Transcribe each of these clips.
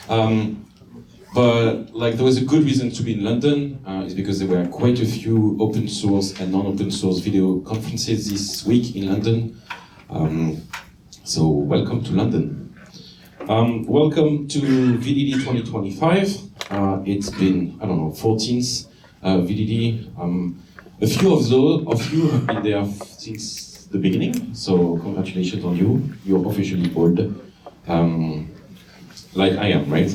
But like there was a good reason to be in London, is because there were quite a few open source and non-open source video conferences this week in London. So welcome to London. Welcome to VDD 2025. It's been, 14th VDD. A few of you have been there since the beginning, so congratulations on you. You're officially old, like I am, right?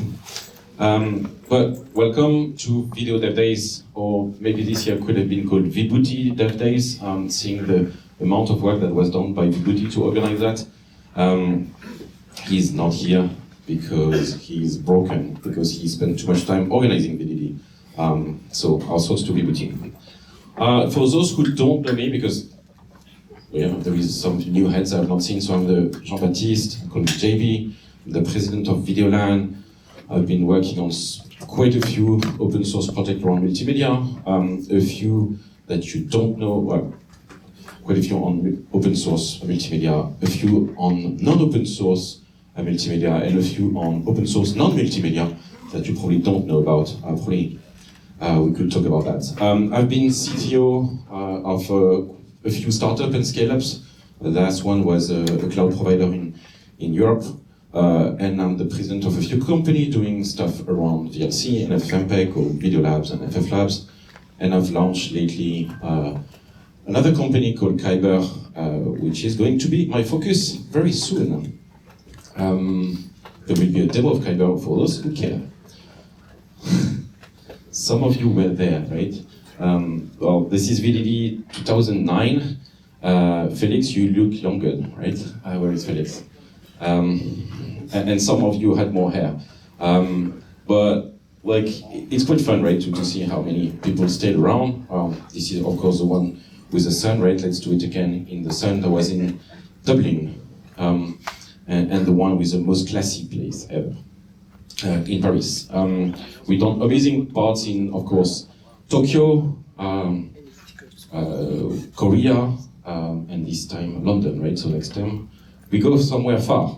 But welcome to Video Dev Days, or maybe this year could have been called Vibhuti Dev Days, seeing the amount of work that was done by Vibhuti to organize that. He's not here because he's broken, because he spent too much time organizing VDD. So our thoughts to Vibhuti. For those who don't know me, because there is some new heads I've not seen, so I'm the Jean-Baptiste, called JB, the president of Videoland. I've been working on quite a few open source projects around multimedia, a few that you don't know, well, quite a few on open source multimedia, a few on non-open source multimedia, and a few on open source non-multimedia that you probably don't know about. We could talk about that. I've been CTO of a few startups and scale-ups. The last one was a cloud provider in Europe. And I'm the president of a few companies doing stuff around VLC and FFmpeg, called Video Labs and FF Labs. And I've launched lately another company called Kyber, which is going to be my focus very soon. There will be a demo of Kyber for those who care. Some of you were there, right? Well, this is VDD 2009. Felix, you look younger, right? Where is Felix? And some of you had more hair. But like, it's quite fun, right, to see how many people stayed around. This is, of course, the one with the sun, right? Let's do it again in the sun. That was in Dublin. And the one with the most classy place ever, in Paris. We've done amazing parts in, of course, Tokyo, Korea, and this time London, right? So next time we go somewhere far.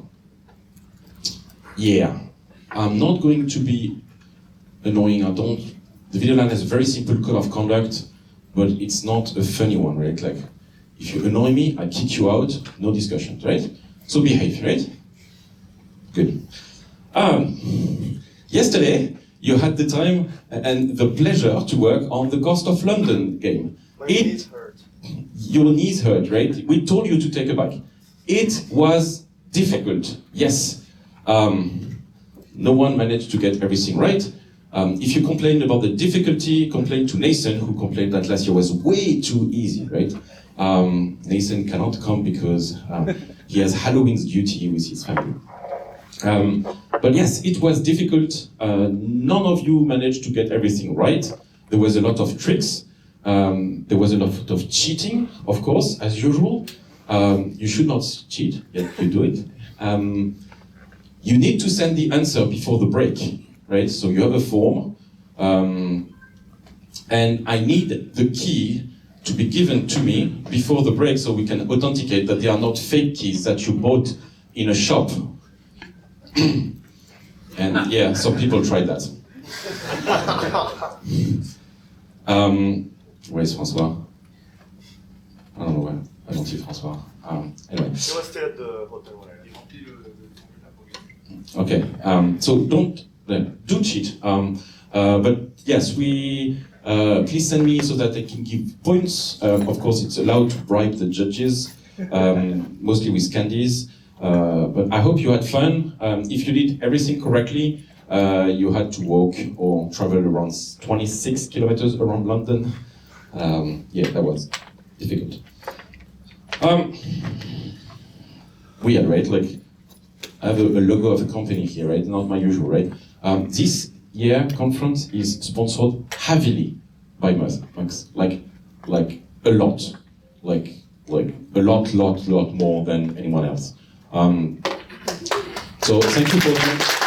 Yeah, I'm not going to be annoying. The Videoland has a very simple code of conduct, but it's not a funny one, right? Like, if you annoy me, I kick you out, no discussions, right? So behave, right? Good. Yesterday, you had the time and the pleasure to work on the Cost of London game. My knees hurt. Your knees hurt, right? We told you to take a bike. It was difficult, yes. No one managed to get everything right. If you complain about the difficulty, complain to Nathan, who complained that last year was way too easy, right? Nathan cannot come because he has Halloween's duty with his family. But yes, it was difficult. None of you managed to get everything right. There was a lot of tricks. There was a lot of cheating, of course, as usual. You should not cheat, yet you do it. You need to send the answer before the break, right? So you have a form, and I need the key to be given to me before the break so we can authenticate that they are not fake keys that you bought in a shop. And yeah, some people tried that. Where's François? I don't know where. I don't see François. Anyway. He was still at the hotel. Okay, so do cheat. But yes, please send me so that I can give points. Of course, it's allowed to bribe the judges, mostly with candies. But I hope you had fun. If you did everything correctly, you had to walk or travel around 26 kilometers around London. Yeah, that was difficult. Weird, right? Like, I have a logo of a company here, right? Not my usual, right? This year conference is sponsored heavily by Max, like a lot, like a lot more than anyone else. So thank you for that.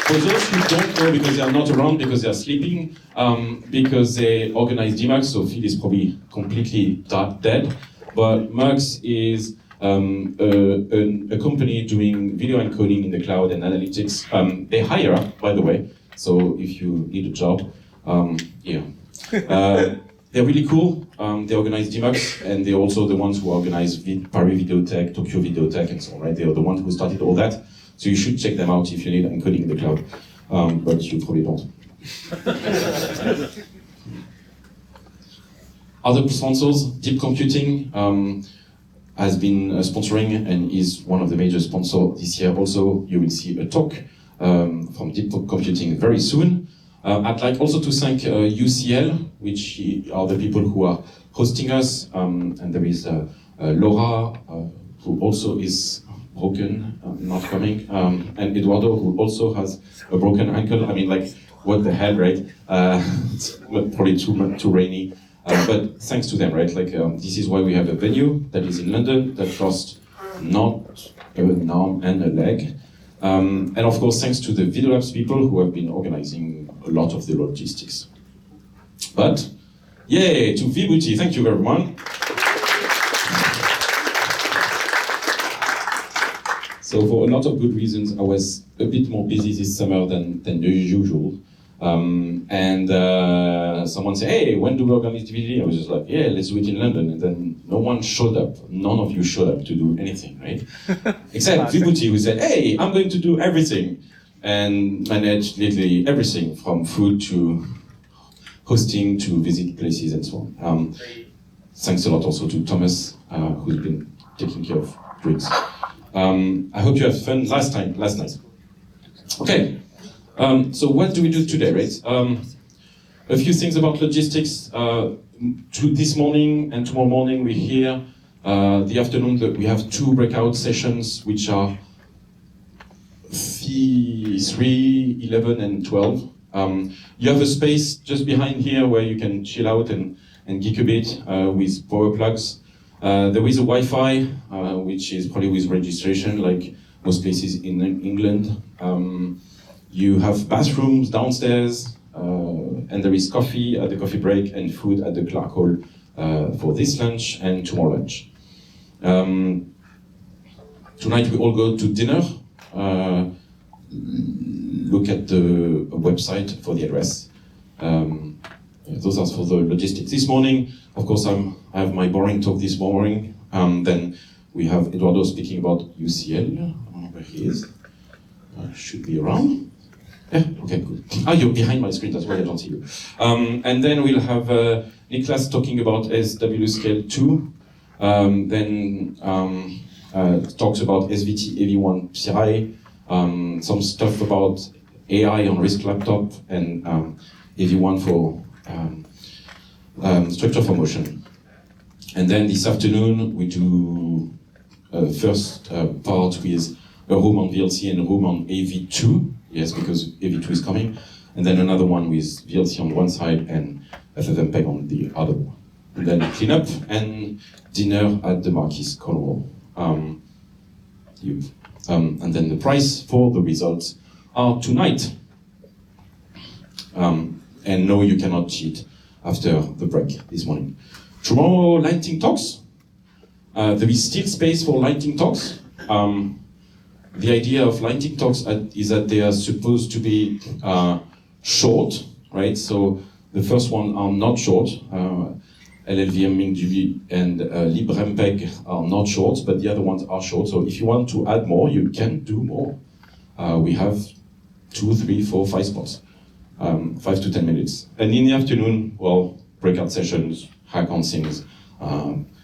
For those who don't know, because they are not around, because they are sleeping, because they organize DMAX, so Phil is probably completely dead. But Max is a company doing video encoding in the cloud and analytics. They hire, by the way, so if you need a job, yeah. They're really cool. They organize DMUX, and they're also the ones who organize Paris Videotech, Tokyo Videotech, and so on, right? They are the ones who started all that. So you should check them out if you need encoding in the cloud. But you probably don't. Other sponsors, Deep Computing has been sponsoring and is one of the major sponsors this year. Also, you will see a talk from Deep Computing very soon. I'd like also to thank UCL, which are the people who are hosting us, and there is Laura, who also is broken, not coming, and Eduardo, who also has a broken ankle. I mean, like, what the hell, right? It's probably too rainy, but thanks to them, right? Like, this is why we have a venue that is in London that costs not an arm and a leg. And of course, thanks to the Video Labs people who have been organizing a lot of the logistics. But, yay, to Vibuti, thank you everyone. So for a lot of good reasons, I was a bit more busy this summer than the usual. Someone said, hey, when do we organize the VDD? I was just like, yeah, let's do it in London. And then no one showed up. None of you showed up to do anything, right? Except Vibuti, who said, hey, I'm going to do everything. And manage literally everything from food to hosting to visit places and so on. Thanks a lot also to Thomas, who's been taking care of drinks. I hope you had fun last night. Okay, so what do we do today, right? A few things about logistics. This morning and tomorrow morning we're here. The afternoon that we have 2 breakout sessions, which are 3, 11 and 12. You have a space just behind here where you can chill out and geek a bit with power plugs. There is a Wi-Fi, which is probably with registration, like most places in England. You have bathrooms downstairs, and there is coffee at the coffee break and food at the Clark Hall for this lunch and tomorrow lunch. Tonight we all go to dinner. Look at the website for the address. Those are for the logistics. This morning, of course, I have my boring talk this morning. Then we have Eduardo speaking about UCL. I don't know where he is. Should be around. Yeah, okay, good. You're behind my screen, that's why I don't see you. And then we'll have Niklas talking about SW Scale 2. Then talks about SVT AV1 PI. Some stuff about AI on RISC laptop and AV1 for structure for motion. And then this afternoon we do first part with a room on VLC and a room on AV2. Yes, because AV2 is coming. And then another one with VLC on one side and FFmpeg on the other one. And then cleanup and dinner at the Marquis Cornwall. And then the price for the results are tonight. And no, you cannot cheat after the break this morning. Tomorrow, lightning talks. There is still space for lightning talks. The idea of lightning talks is that they are supposed to be short, right? So the first one are not short. LLVM, MingDB, and LibreMPeg are not short, but the other ones are short. So if you want to add more, you can do more. We have 2, 3, 4, 5 spots, 5 to 10 minutes. And in the afternoon, well, breakout sessions, hack on things.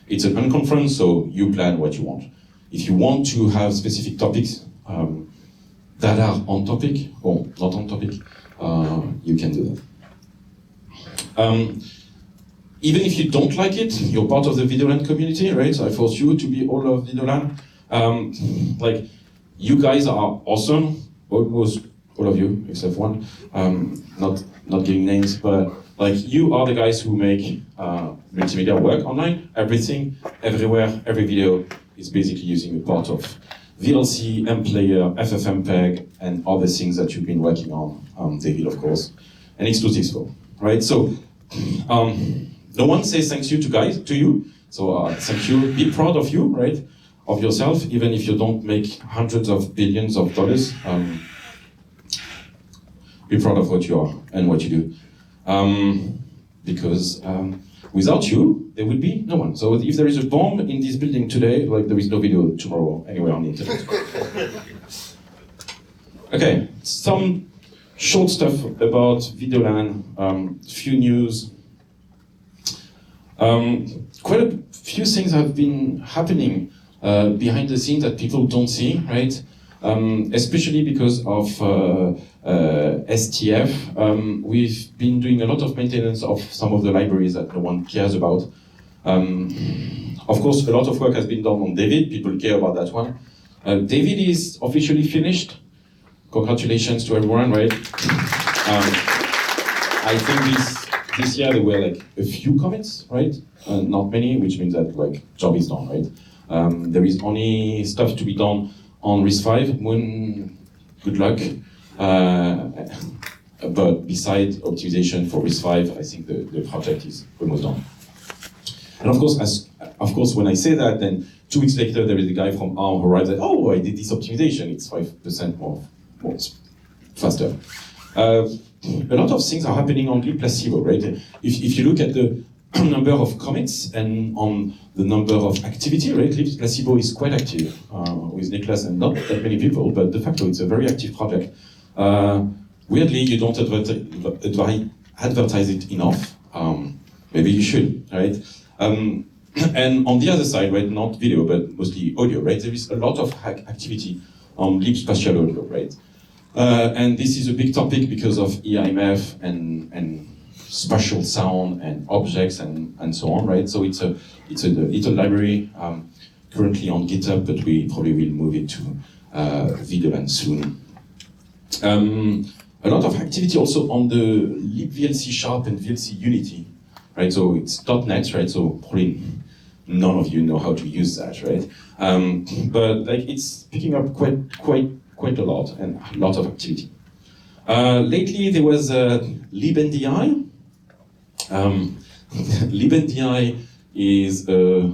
It's an unconference, so you plan what you want. If you want to have specific topics that are on topic or not on topic, you can do that. Even if you don't like it, you're part of the VideoLAN community, right? So I force you to be all of VideoLAN. Like, you guys are awesome, almost all of you, except one. Not giving names, but like, you are the guys who make multimedia work online. Everything, everywhere, every video is basically using a part of VLC, MPlayer, FFmpeg, and other things that you've been working on, David, of course, and X264, right? So, no one says thank you to you, so thank you, be proud of you, right? of yourself, even if you don't make hundreds of billions of dollars. Be proud of what you are and what you do. Because without you, there would be no one. So if there is a bomb in this building today, like there is no video tomorrow anywhere on the internet. Okay, some short stuff about Videoland, few news. Quite a few things have been happening behind the scenes that people don't see, right? Especially because of STF. We've been doing a lot of maintenance of some of the libraries that no one cares about. Of course, a lot of work has been done on David. People care about that one. David is officially finished. Congratulations to everyone, right? I think this year there were like a few comments, right? Not many, which means that like job is done, right? There is only stuff to be done on RISC-V. Moon, good luck. But besides optimization for RISC-V, I think the project is almost done. And of course, when I say that, then 2 weeks later there is a guy from ARM who writes that, oh, I did this optimization, it's 5% more faster. A lot of things are happening on libplacebo, right? If you look at the number of commits and on the number of activity, right? libplacebo is quite active with Nicholas and not that many people, but de facto it's a very active project. Weirdly, you don't advertise it enough. Maybe you should, right? And on the other side, right, not video, but mostly audio, right? There is a lot of activity on lib spatial audio, right? And this is a big topic because of EIMF and spatial sound and objects and so on, right? So it's a little library currently on GitHub, but we probably will move it to Videoland soon. A lot of activity also on the libVLC and VLC Unity, right? So it's .NET, right? So probably none of you know how to use that, right? But like it's picking up quite a lot and a lot of activity. Lately there was libNDI. libNDI is a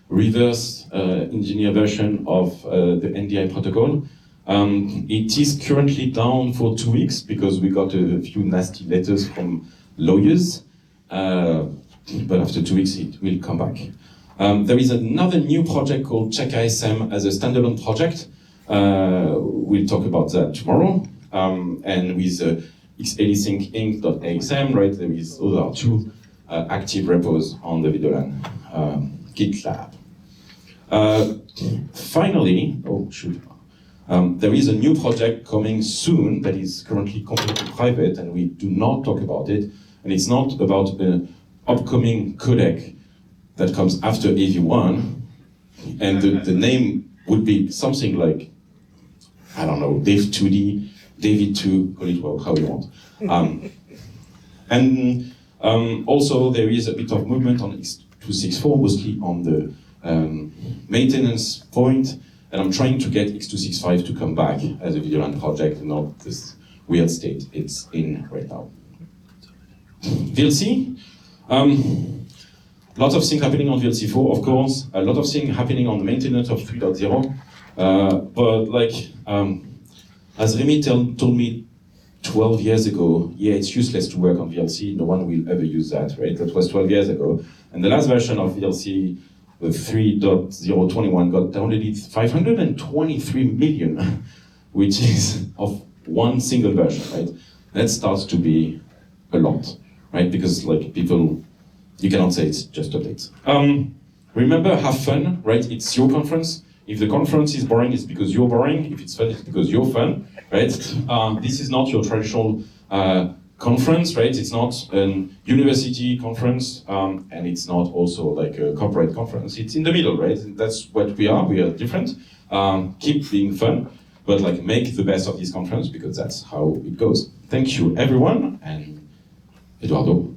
reverse engineer version of the NDI protocol. It is currently down for 2 weeks because we got a few nasty letters from lawyers, but after 2 weeks it will come back. There is another new project called CheckISM as a standalone project. We'll talk about that tomorrow. And with xalisync-inc.asm, right, those are 2 active repos on the Videoland GitLab. Finally, there is a new project coming soon that is currently completely private and we do not talk about it. And it's not about an upcoming codec that comes after AV1. And the name would be something like, I don't know, Dave2D, David2, call it well, how you want. Also there is a bit of movement on X264, mostly on the maintenance point. And I'm trying to get X265 to come back as a Videoland project, not this weird state it's in right now. VLC, lots of things happening on VLC4, of course, a lot of things happening on the maintenance of 3.0, but like, as Remy told me 12 years ago, yeah, it's useless to work on VLC, no one will ever use that, right? That was 12 years ago. And the last version of VLC, the 3.021, got downloaded 523 million, which is of one single version, right? That starts to be a lot, right? Because like people, you cannot say it's just updates. Remember, have fun, right? It's your conference. If the conference is boring, it's because you're boring. If it's fun, it's because you're fun, right? This is not your traditional conference, right? It's not a university conference, and it's not also like a corporate conference. It's in the middle, right? That's what we are. We are different. Keep being fun, but like make the best of this conference because that's how it goes. Thank you, everyone, and Eduardo.